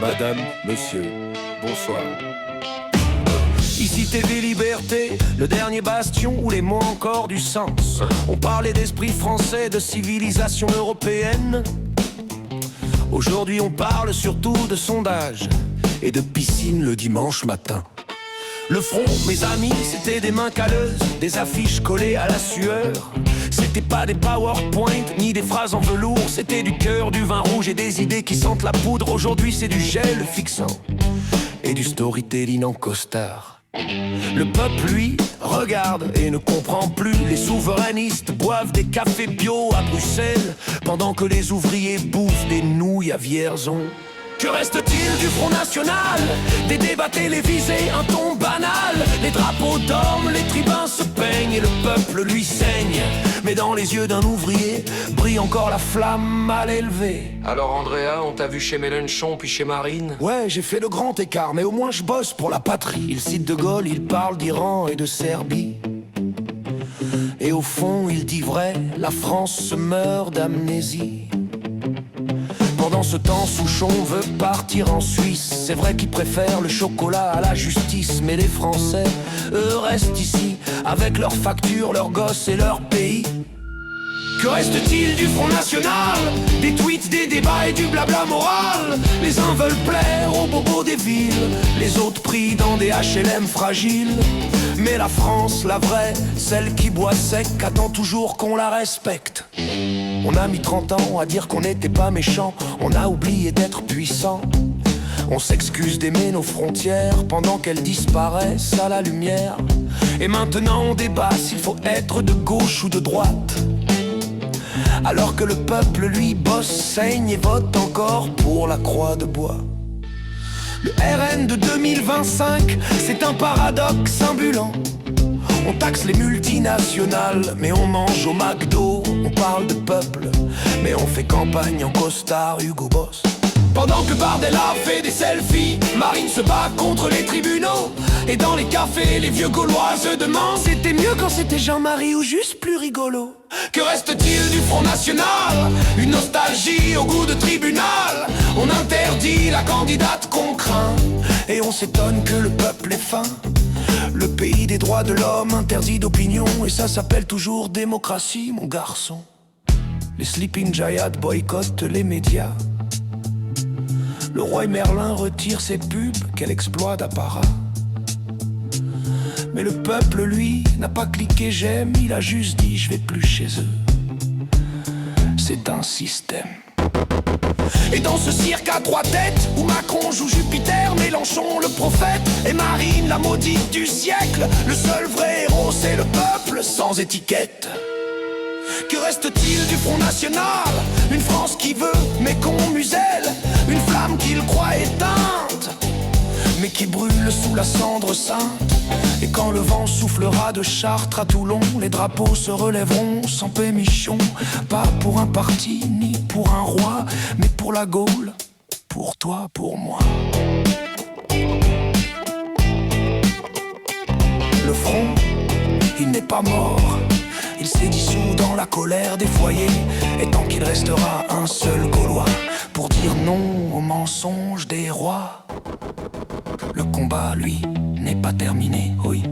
Madame, monsieur, bonsoir. Ici TV Liberté, le dernier bastion où les mots ont encore du sens. On parlait d'esprit français, de civilisation européenne. Aujourd'hui on parle surtout de sondage et de piscine le dimanche matin. Le front, mes amis, c'était des mains calleuses, des affiches collées à la sueur. C'était pas des PowerPoint, ni des phrases en velours. C'était du cœur, du vin rouge et des idées qui sentent la poudre. Aujourd'hui c'est du gel fixant et du storytelling en costard. Le peuple, lui, regarde et ne comprend plus. Les souverainistes boivent des cafés bio à Bruxelles, pendant que les ouvriers bouffent des nouilles à Vierzon. Que reste-t-il du Front National? Des débats télévisés, un ton banal. Les drapeaux dorment, les tribuns se peignent et le peuple lui saigne. Mais dans les yeux d'un ouvrier brille encore la flamme mal élevée. Alors Andrea, on t'a vu chez Mélenchon puis chez Marine? Ouais, j'ai fait le grand écart, mais au moins je bosse pour la patrie. Il cite De Gaulle, il parle d'Iran et de Serbie. Et au fond, il dit vrai, la France se meurt d'amnésie. Pendant ce temps, Souchon veut partir en Suisse. C'est vrai qu'il préfère le chocolat à la justice. Mais les Français, eux, restent ici, avec leurs factures, leurs gosses et leur pays. Que reste-t-il du Front National? Des tweets, des débats et du blabla moral. Les uns veulent plaire aux bobos des villes, les autres pris dans des HLM fragiles. Mais la France, la vraie, celle qui boit sec, attend toujours qu'on la respecte. On a mis 30 ans à dire qu'on n'était pas méchants, on a oublié d'être puissants. On s'excuse d'aimer nos frontières pendant qu'elles disparaissent à la lumière. Et maintenant on débat s'il faut être de gauche ou de droite, alors que le peuple, lui, bosse, saigne et vote encore pour la croix de bois. Le RN de 2025, c'est un paradoxe ambulant. On taxe les multinationales, mais on mange au McDo. On parle de peuple, mais on fait campagne en costard Hugo Boss. Pendant que Bardella fait des selfies, Marine se bat contre les tribunaux. Et dans les cafés, les vieux Gaulois se demandent: c'était mieux quand c'était Jean-Marie ou juste plus rigolo? Que reste-t-il du Front National? Une nostalgie au goût de tribunal. On interdit la candidate qu'on craint, et on s'étonne que le peuple est fin. Le pays des droits de l'homme interdit d'opinion, et ça s'appelle toujours démocratie, mon garçon. Les Sleeping Giants boycottent les médias. Le roi Merlin retire ses pubs, quel exploit d'apparat. Mais le peuple, lui, n'a pas cliqué j'aime, il a juste dit je vais plus chez eux. C'est un système. Et dans ce cirque à trois têtes, où Macron joue Jupiter, Mélenchon le prophète et Marine la maudite du siècle, le seul vrai héros c'est le peuple sans étiquette. Que reste-t-il du Front National? Une France qui veut mais qu'on muselle, une flamme qu'il croit éteinte, mais qui brûle sous la cendre sainte. Et quand le vent soufflera de Chartres à Toulon, les drapeaux se relèveront sans pémichon. Pas pour un parti ni pour un roi, mais pour la Gaule, pour toi, pour moi. Le front, il n'est pas mort, il s'est dissous dans la colère des foyers. Et tant qu'il restera un seul Gaulois pour dire non aux mensonges des rois, le combat, lui, n'est pas terminé, oui.